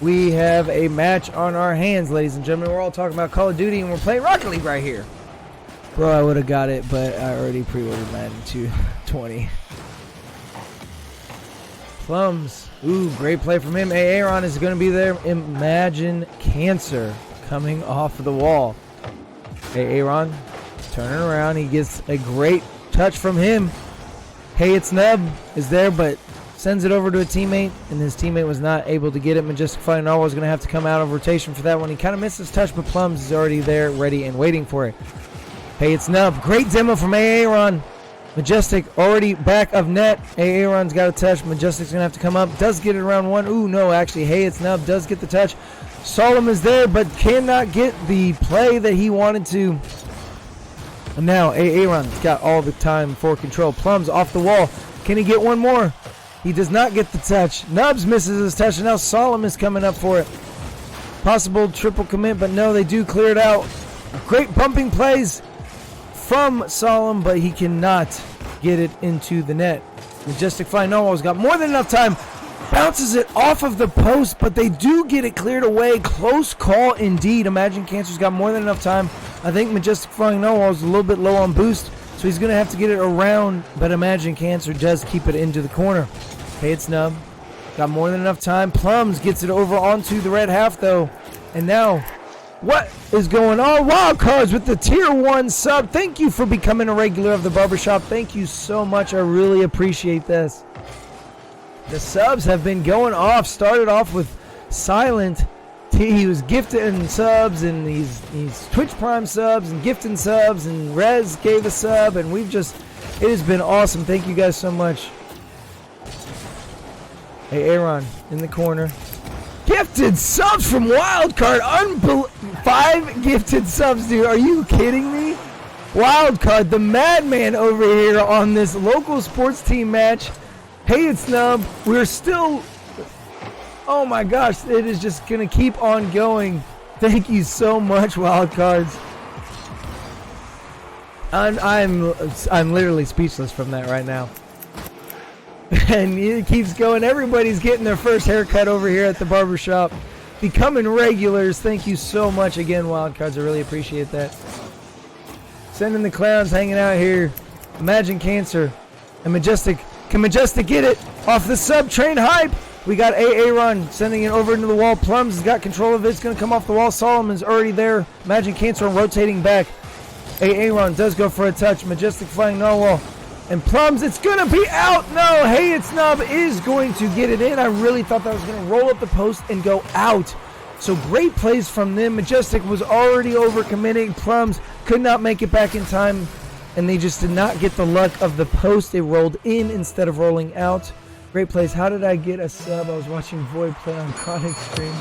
We have a match on our hands, ladies and gentlemen. We're all talking about Call of Duty, and we're playing Rocket League right here. Bro, I would have got it, but I already pre-ordered Madden 220. Plumms. Ooh, great play from him. Aaron is going to be there. Imagine Cancer coming off the wall. Aaron turning around. He gets a great touch from him. Hey, it's Nub is there, but sends it over to a teammate, and his teammate was not able to get it. MajesticFlyingNarwhal is going to have to come out of rotation for that one. He kind of missed his touch, but Plumms is already there, ready and waiting for it. Hey, it's Nub. Great demo from Aaron. Majestic already back of net. Aaron's got a touch. Majestic's going to have to come up. Does get it around one. Ooh, no, actually. Hey, it's Nub. Does get the touch. Solomon is there, but cannot get the play that he wanted to. And now Aaron's got all the time for control. Plumms off the wall. Can he get one more? He does not get the touch. Nubs misses his touch, and now Solomon is coming up for it. Possible triple commit, but no, they do clear it out. Great bumping plays from Solomon, but he cannot get it into the net. MajesticFlyingNarwhal's got more than enough time. Bounces it off of the post, but they do get it cleared away. Close call indeed. Imagine Cancer's got more than enough time. I think MajesticFlyingNarwhal is a little bit low on boost, so he's going to have to get it around, but Imagine Cancer does keep it into the corner. Hey, it's Nub. Got more than enough time. Plumms gets it over onto the red half, though. And now, what is going on? Wildcards with the Tier 1 sub. Thank you for becoming a regular of the barbershop. Thank you so much. I really appreciate this. The subs have been going off. Started off with Silent. He was gifting subs, and he's Twitch Prime subs and gifting subs, and Rez gave a sub, and it has been awesome. Thank you guys so much. Hey, Aaron in the corner. Gifted subs from Wildcard. 5 gifted subs, dude. Are you kidding me? Wildcard, the madman over here on this local sports team match. Hey, it's Nub. We're still... Oh my gosh, it is just going to keep on going. Thank you so much, Wildcards. I'm literally speechless from that right now. And it keeps going. Everybody's getting their first haircut over here at the barbershop. Becoming regulars. Thank you so much again, Wildcards. I really appreciate that. Sending the clowns hanging out here. Imagine Cancer. And Majestic. Can Majestic get it? Off the sub train hype. We got Aaron sending it over into the wall. Plumms has got control of it. It's going to come off the wall. Solomon's already there. Imagine Cancer rotating back. Aaron does go for a touch. MajesticFlyingNarwhal. And Plumms, it's going to be out. No, Hey, it's Nub is going to get it in. I really thought that was going to roll up the post and go out. So great plays from them. Majestic was already overcommitting. Plumms could not make it back in time. And they just did not get the luck of the post. They rolled in instead of rolling out. Great plays. How did I get a sub? I was watching Void play on Chronic stream.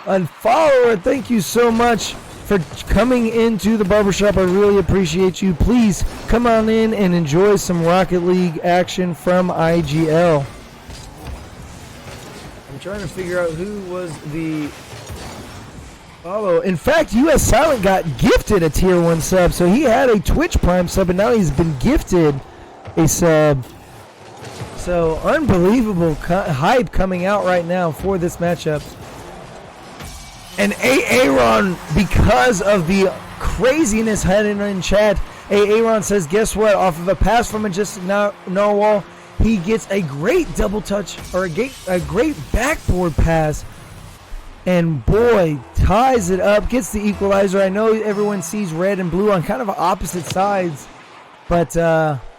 Unfollower, thank you so much for coming into the barbershop. I really appreciate you. Please come on in and enjoy some Rocket League action from IGL. I'm trying to figure out who was the follow. In fact, US Silent got gifted a Tier 1 sub, so he had a Twitch Prime sub, and now he's been gifted a sub. So unbelievable hype coming out right now for this matchup. And Aaron, because of the craziness heading in chat, Aaron says, guess what? Off of a pass from MajesticFlyingNarwhal, he gets a great double touch, or a great backboard pass. And boy, ties it up, gets the equalizer. I know everyone sees red and blue on kind of opposite sides, but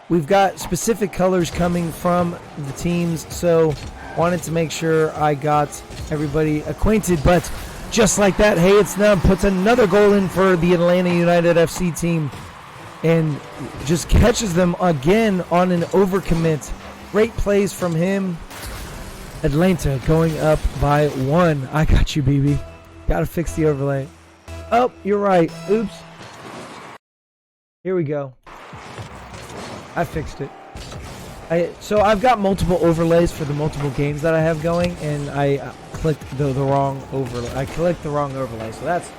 we've got specific colors coming from the teams, so wanted to make sure I got everybody acquainted. But just like that, Hey, it's Nub puts another goal in for the Atlanta United FC team and just catches them again on an overcommit. Great plays from him. Atlanta going up by 1. I got you, BB. Gotta fix the overlay. Oh, you're right. Oops. Here we go. I fixed it. So I've got multiple overlays for the multiple games that I have going, and I clicked the wrong overlay. I clicked the wrong overlay, so that's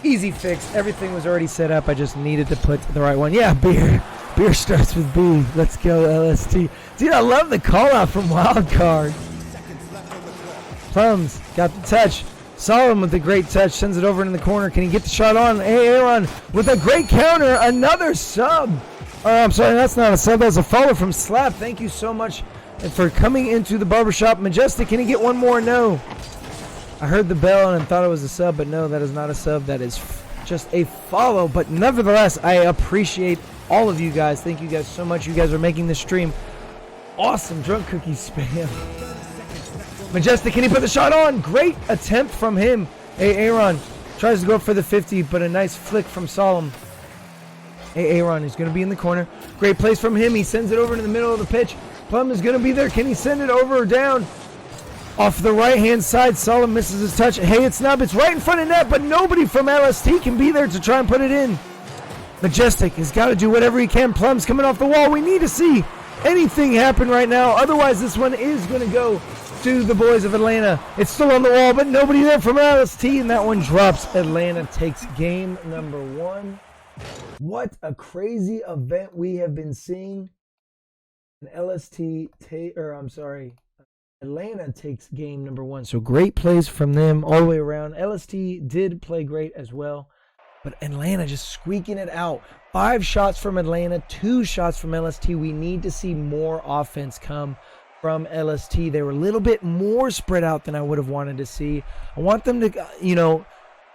easy fix. Everything was already set up. I just needed to put the right one. Yeah, beer. Beer starts with B. Let's go, LST. Dude, I love the call out from Wildcard. Plumms got the touch. Solomon with a great touch, sends it over in the corner. Can he get the shot on? Aaron with a great counter, another sub. I'm sorry, that's not a sub, that's a follow from Slap. Thank you so much for coming into the barbershop. Majestic, can he get one more? No. I heard the bell and thought it was a sub, but no, that is not a sub. That is just a follow. But nevertheless, I appreciate all of you guys. Thank you guys so much. You guys are making this stream awesome. Drunk cookie spam. Majestic, can he put the shot on? Great attempt from him. Aaron tries to go for the 50, but a nice flick from Solemn. Aaron is going to be in the corner. Great place from him. He sends it over to the middle of the pitch. Plum is going to be there. Can he send it over or down? Off the right-hand side, Solemn misses his touch. Hey, it's Nub. It's right in front of net, but nobody from LST can be there to try and put it in. Majestic has got to do whatever he can. Plum's coming off the wall. We need to see anything happen right now. Otherwise, this one is going to go to the boys of Atlanta. It's still on the wall, but nobody there from LST, and that one drops. Atlanta takes game number 1. What a crazy event we have been seeing. And Atlanta takes game number 1. So great plays from them all the way around. LST did play great as well, but Atlanta just squeaking it out. 5 shots from Atlanta, 2 shots from LST. We need to see more offense come from LST. They were a little bit more spread out than I would have wanted to see. I want them to,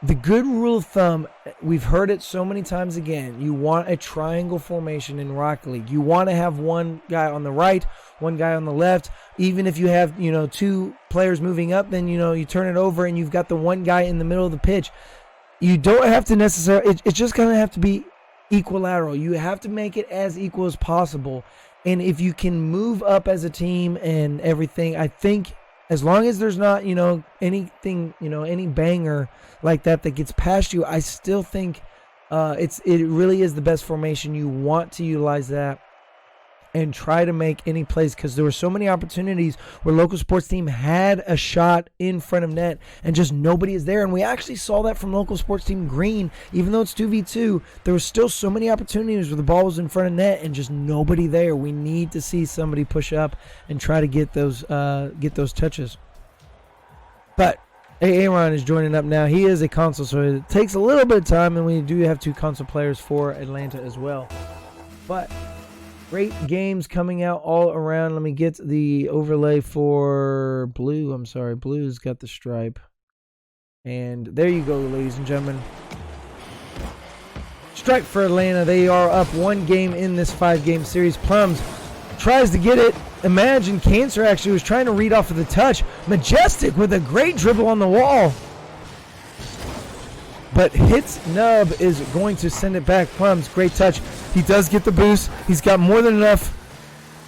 the good rule of thumb, we've heard it so many times again, you want a triangle formation in Rocket League. You want to have one guy on the right, one guy on the left. Even if you have, 2 players moving up, then, you turn it over and you've got the one guy in the middle of the pitch. You don't have to necessarily, it's just going to have to be equilateral. You have to make it as equal as possible. And if you can move up as a team and everything, I think as long as there's not, anything, any banger like that gets past you, I still think it really is the best formation. You want to utilize that and try to make any plays, because there were so many opportunities where local sports team had a shot in front of net and just nobody is there. And we actually saw that from local sports team Green. Even though it's 2v2, there were still so many opportunities where the ball was in front of net and just nobody there. We need to see somebody push up and try to get those touches. But Aaron is joining up now. He is a console, so it takes a little bit of time, and we do have 2 console players for Atlanta as well. But great games coming out all around. Let me get the overlay for Blue. I'm sorry, Blue's got the stripe. And there you go, ladies and gentlemen. Stripe for Atlanta. They are up 1 game in this 5-game series. Plums tries to get it. Imagine Cancer actually was trying to read off of the touch. Majestic with a great dribble on the wall. But hits Nub is going to send it back. Plums, great touch. He does get the boost. He's got more than enough.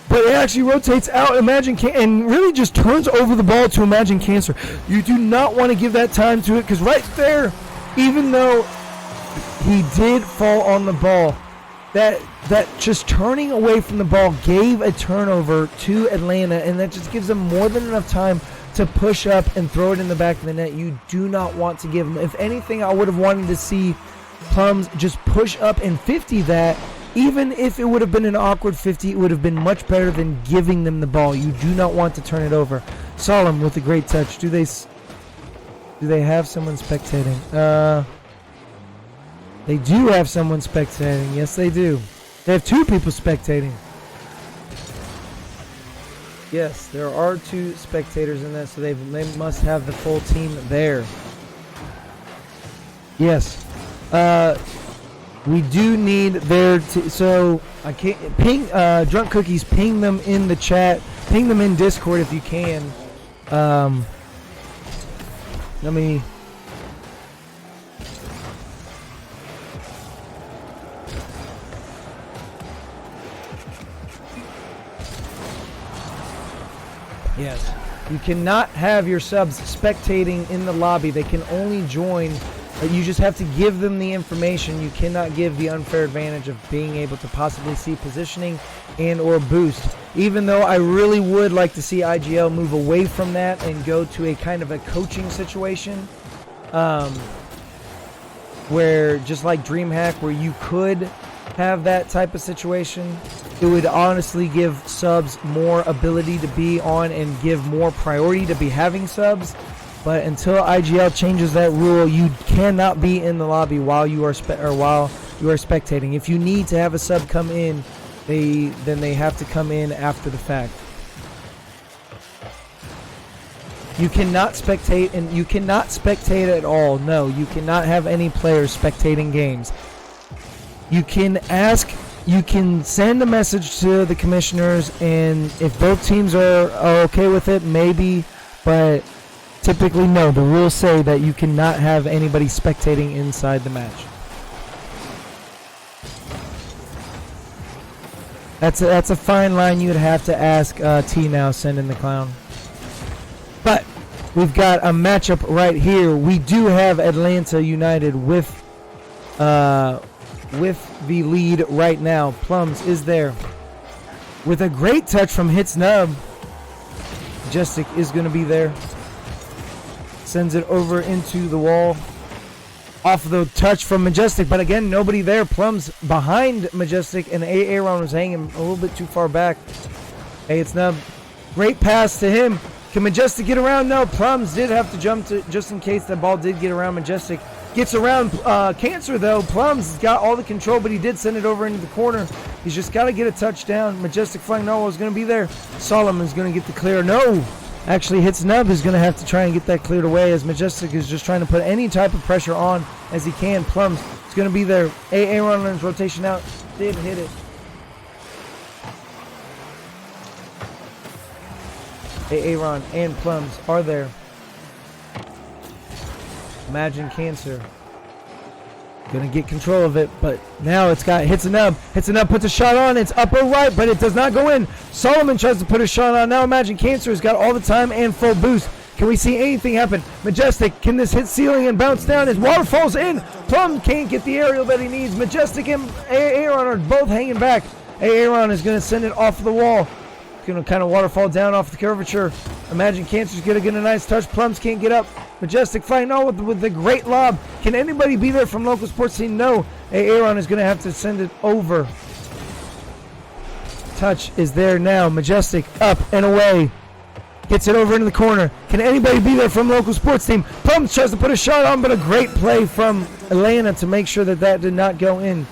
But it actually rotates out Imagine and really just turns over the ball to Imagine Cancer. You do not want to give that time to it, because right there, even though he did fall on the ball, that just turning away from the ball gave a turnover to Atlanta, and that just gives them more than enough time to push up and throw it in the back of the net. You do not want to give them. If anything, I would have wanted to see Plums just push up and 50 that. Even if it would have been an awkward 50, it would have been much better than giving them the ball. You do not want to turn it over. Solemn with a great touch. Do they have someone spectating? They do have someone spectating. Yes, they do. They have 2 people spectating. Yes, there are 2 spectators in that, so they must have the full team there. Yes. We do need their so I can't ping Drunk Cookies, ping them in the chat, ping them in Discord if you can. Let me Yes. You cannot have your subs spectating in the lobby. They can only join. You just have to give them the information. You cannot give the unfair advantage of being able to possibly see positioning and or boost. Even though I really would like to see IGL move away from that and go to a kind of a coaching situation. Where just like DreamHack, where you could have that type of situation. it would honestly give subs more ability to be on and give more priority to be having subs. But until IGL changes that rule, you cannot be in the lobby while you are spectating. If you need to have a sub come in, then they have to come in after the fact. You cannot spectate, and you cannot spectate at all. No, you cannot have any players spectating games. You can send a message to the commissioners, and if both teams are okay with it, maybe, but typically no. The rules say that you cannot have anybody spectating inside the match. That's a fine line you'd have to ask T now, send in the clown. But we've got a matchup right here. We do have Atlanta United with the lead right now. Plumms is there with a great touch from HitsNub. Majestic is going to be there. Sends it over into the wall. Off the touch from Majestic, but again, nobody there. Plumms behind Majestic, and Aaron was hanging a little bit too far back. Hey, it's Nub. Great pass to him. Can Majestic get around? No, Plumms did have to jump to, just in case that ball did get around Majestic. Gets around Cancer, though. Plumms has got all the control, but he did send it over into the corner. He's just got to get a touchdown. MajesticFlyingNarwhal is going to be there. Solomon's going to get the clear. No! Actually, HitsNub is going to have to try and get that cleared away, as Majestic is just trying to put any type of pressure on as he can. Plumms is going to be there. Aaron learns rotation out. Did hit it. Aaron and Plumms are there. Imagine Cancer. Gonna get control of it, but now it's got HitsNub. HitsNub puts a shot on. It's upper right, but it does not go in. Solomon tries to put a shot on. Now Imagine Cancer has got all the time and full boost. Can we see anything happen? Majestic, can this hit ceiling and bounce down? His water falls in. Plum can't get the aerial that he needs. Majestic and Aaron are both hanging back. Aaron is gonna send it off the wall. Gonna kind of waterfall down off the curvature. Imagine Cancer's gonna get a nice touch. Plumms can't get up. MajesticFlyingNarwhal with the great lob. Can anybody be there from local sports team? No. Aaron is gonna have to send it over. Touch is there now. Majestic up and away. Gets it over into the corner. Can anybody be there from local sports team? Plumms tries to put a shot on, but a great play from Atlanta to make sure that that did not go in.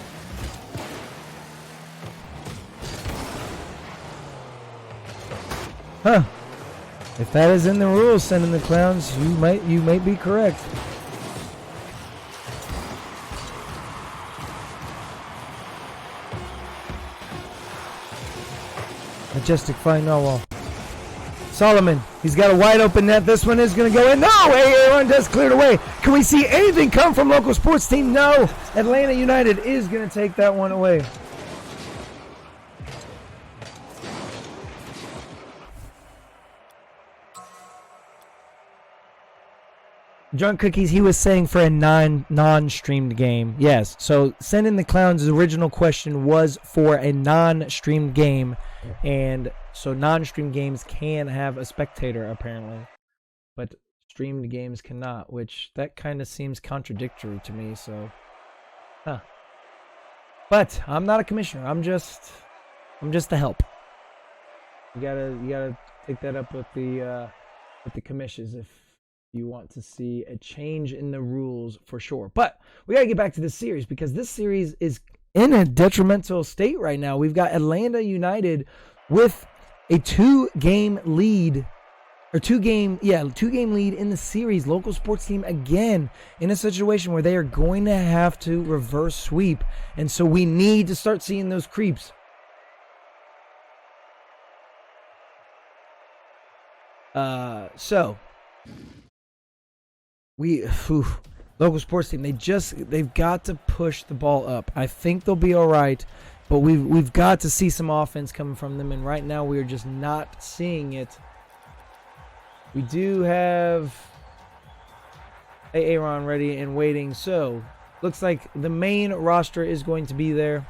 Huh. If that is in the rules, sending the clowns, you might be correct. MajesticFlyingNarwhal. Solomon, he's got a wide open net. This one is going to go in. No! Aaron does clear it away. Can we see anything come from local sports team? No! Atlanta United is going to take that one away. Drunk Cookies, he was saying for a non-streamed game. Yes, so Send in the Clown's original question was for a non-streamed game, and so non-streamed games can have a spectator apparently, but streamed games cannot, which that kind of seems contradictory to me. So, but I'm not a commissioner. I'm just the help. You gotta take that up with the commissions if you want to see a change in the rules for sure. But we got to get back to this series because this series is in a detrimental state right now. We've got Atlanta United with a two-game lead in the series. Local sports team again in a situation where they are going to have to reverse sweep. And so we need to start seeing those creeps. Local sports team, they've got to push the ball up. I think they'll be all right, but we've got to see some offense coming from them, and right now we are just not seeing it. We do have Aaron ready and waiting, so looks like the main roster is going to be there.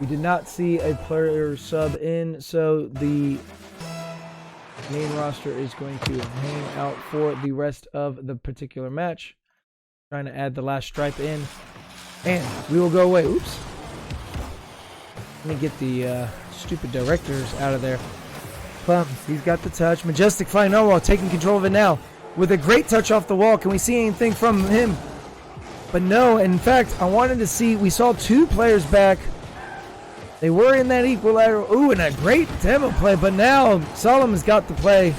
We did not see a player sub in, so the main roster is going to hang out for the rest of the particular match. Trying to add the last stripe in. And we will go away. Oops. Let me get the stupid directors out of there. Plumms, he's got the touch. MajesticFlyingNarwhal taking control of it now. With a great touch off the wall. Can we see anything from him? But no, in fact, I wanted to see, we saw two players back. They were in that equalizer. Ooh, and a great demo play. But now, Solomon's got the play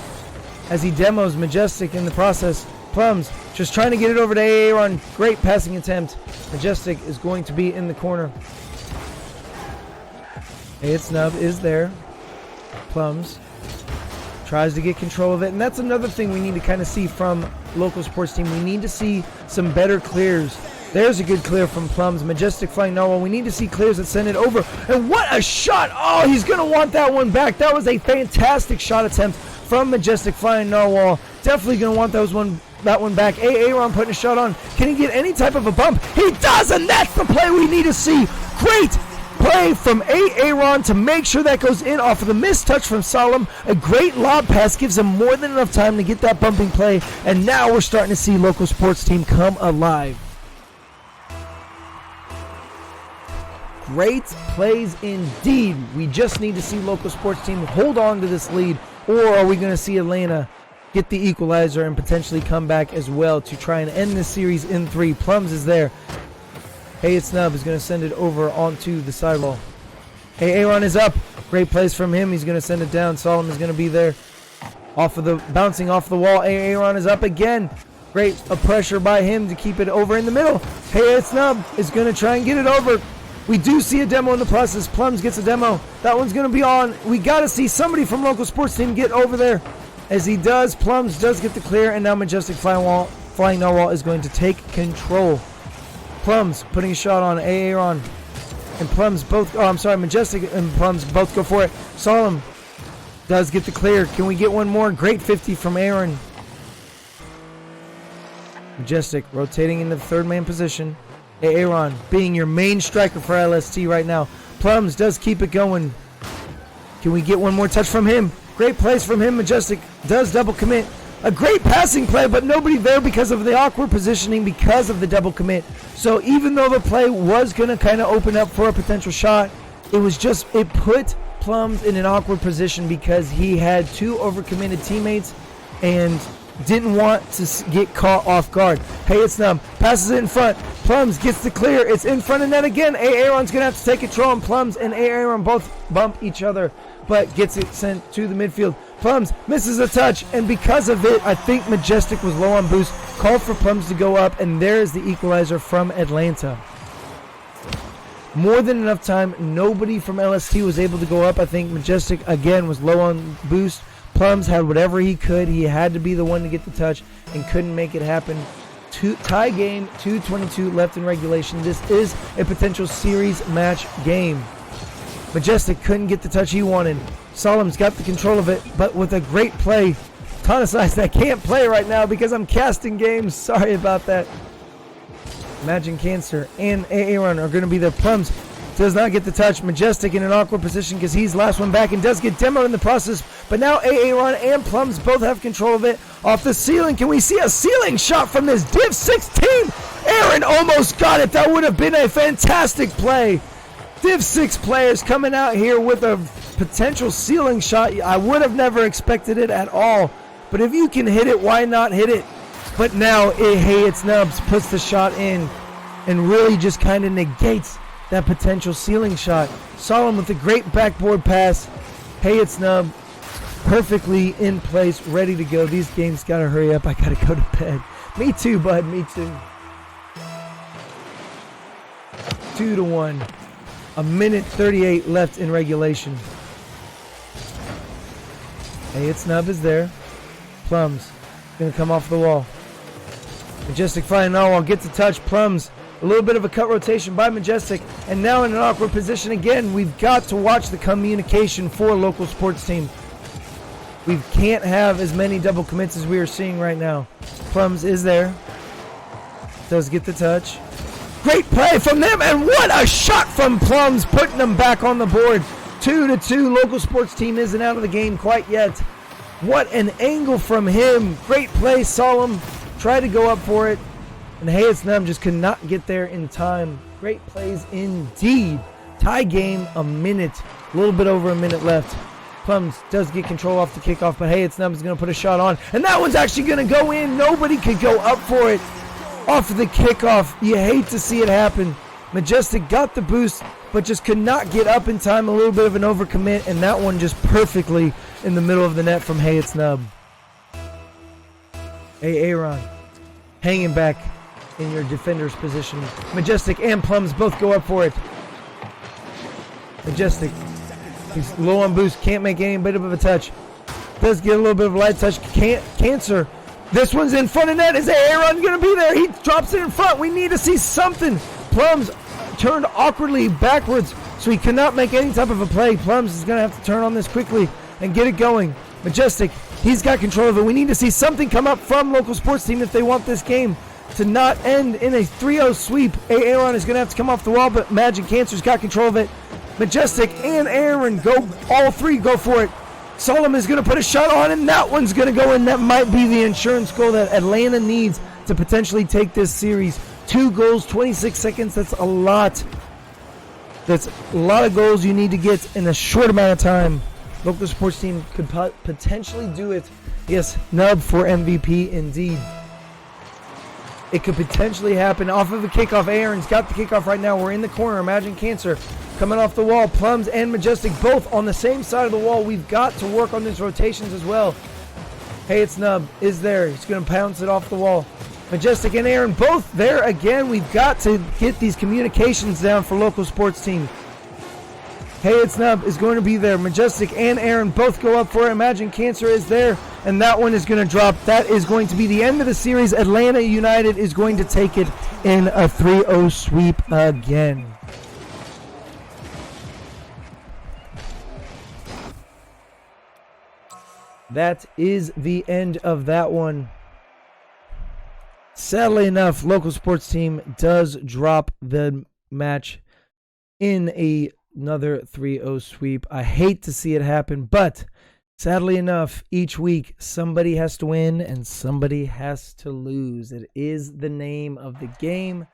as he demos Majestic in the process. Plumms just trying to get it over to Aaron. Great passing attempt. Majestic is going to be in the corner. Snub is there. Plumms tries to get control of it. And that's another thing we need to kind of see from local sports team. We need to see some better clears. There's a good clear from Plumms. MajesticFlyingNarwhal. We need to see clears that send it over. And what a shot! Oh, he's going to want that one back. That was a fantastic shot attempt from MajesticFlyingNarwhal. Definitely going to want that one back. Aaron putting a shot on. Can he get any type of a bump? He does, and that's the play we need to see. Great play from Aaron to make sure that goes in off of the missed touch from Solom. A great lob pass gives him more than enough time to get that bumping play, and now we're starting to see local sports team come alive. Great plays indeed. We just need to see local sports team hold on to this lead, or are we going to see Atlanta get the equalizer and potentially come back as well to try and end this series in 3. Plumms is there. Snub is going to send it over onto the sidewall. Aaron is up. Great plays from him. He's going to send it down. Solomon is going to be there. Bouncing off the wall. Aaron is up again. Great pressure by him to keep it over in the middle. Snub is going to try and get it over. We do see a demo in the process. Plumms gets a demo. That one's going to be on. We got to see somebody from local sports team get over there. As he does, Plumms does get the clear, and now MajesticFlyingNarwhal is going to take control. Plumms putting a shot on Aaron. And Plumms both, Majestic and Plumms both go for it. Solom does get the clear. Can we get one more? Great 50 from Aaron. Majestic rotating into the third man position. Aaron being your main striker for LST right now. Plumms does keep it going. Can we get one more touch from him? Great plays from him. Majestic does double commit. A great passing play, but nobody there because of the awkward positioning because of the double commit. So even though the play was going to kind of open up for a potential shot, it put Plumms in an awkward position because he had two overcommitted teammates and didn't want to get caught off guard. Snub passes it in front. Plumms gets the clear. It's in front of net again. Aaron's going to have to take control, and Plumms and Aaron both bump each other, but gets it sent to the midfield. Plumms misses a touch, and because of it, I think Majestic was low on boost. Called for Plumms to go up, and there is the equalizer from Atlanta. More than enough time. Nobody from LST was able to go up. I think Majestic, again, was low on boost. Plumms had whatever he could. He had to be the one to get the touch and couldn't make it happen. Tie game, 2:22 left in regulation. This is a potential series match game. Majestic couldn't get the touch he wanted. Solom's got the control of it, but with a great play. Tonicize, I can't play right now because I'm casting games. Sorry about that. Imagine Cancer and Aaron are going to be there. Plumms does not get the touch. Majestic in an awkward position because he's last one back and does get demoed in the process. But now Aaron and Plumms both have control of it. Off the ceiling, can we see a ceiling shot from this Div 6 team? Aaron almost got it. That would have been a fantastic play. Div 6 players coming out here with a potential ceiling shot. I would have never expected it at all. But if you can hit it, why not hit it? But now, Snubs puts the shot in and really just kind of negates that potential ceiling shot. Solom with a great backboard pass. Snub perfectly in place, ready to go. These games got to hurry up. I got to go to bed. Me too, bud. Me too. 2-1. A minute 38 left in regulation. Snub is there. Plumms going to come off the wall. MajesticFlyingNarwhal gets a touch. Plumms, a little bit of a cut rotation by Majestic, and now in an awkward position again. We've got to watch the communication for local sports team. We can't have as many double commits as we are seeing right now. Plumms is there. Does get the touch. Great play from them, and what a shot from Plumms, putting them back on the board. 2-2. Local sports team isn't out of the game quite yet. What an angle from him. Great play. Solom tried to go up for it, and Snub just could not get there in time. Great plays indeed. Tie game, a little bit over a minute left. Plumms does get control off the kickoff, but hey, it's Nubs going to put a shot on. And that one's actually going to go in. Nobody could go up for it off of the kickoff. You hate to see it happen. Majestic got the boost, but just could not get up in time. A little bit of an overcommit, and that one just perfectly in the middle of the net from Hey It's Nub. Hey, Aaron, hanging back in your defender's position. Majestic and Plumms both go up for it. Majestic, he's low on boost, can't make any bit of a touch. Does get a little bit of a light touch. Cancer. This one's in front of net. Is Aaron going to be there? He drops it in front. We need to see something. Plumms turned awkwardly backwards, so he cannot make any type of a play. Plumms is going to have to turn on this quickly and get it going. Majestic, he's got control of it. We need to see something come up from local sports team if they want this game to not end in a 3-0 sweep. Aaron is going to have to come off the wall, but Magic Cancer's got control of it. Majestic and Aaron all three go for it. Solomon is going to put a shot on, and that one's going to go in. That might be the insurance goal that Atlanta needs to potentially take this series. 2 goals, 26 seconds. That's a lot. That's a lot of goals you need to get in a short amount of time. Local sports team could potentially do it. Yes, Nub for MVP indeed. It could potentially happen off of a kickoff. Aaron's got the kickoff right now. We're in the corner. Imagine Cancer coming off the wall. Plumms and Majestic both on the same side of the wall. We've got to work on these rotations as well. Hey, it's Nub is there. He's going to pounce it off the wall. Majestic and Aaron both there again. We've got to get these communications down for local sports team. Hey, it's Nub is going to be there. Majestic and Aaron both go up for it. Imagine Cancer is there, and that one is going to drop. That is going to be the end of the series. Atlanta United is going to take it in a 3-0 sweep again. That is the end of that one. Sadly enough, local sports team does drop the match in another 3-0 sweep. I hate to see it happen, but sadly enough, each week somebody has to win and somebody has to lose. It is the name of the game.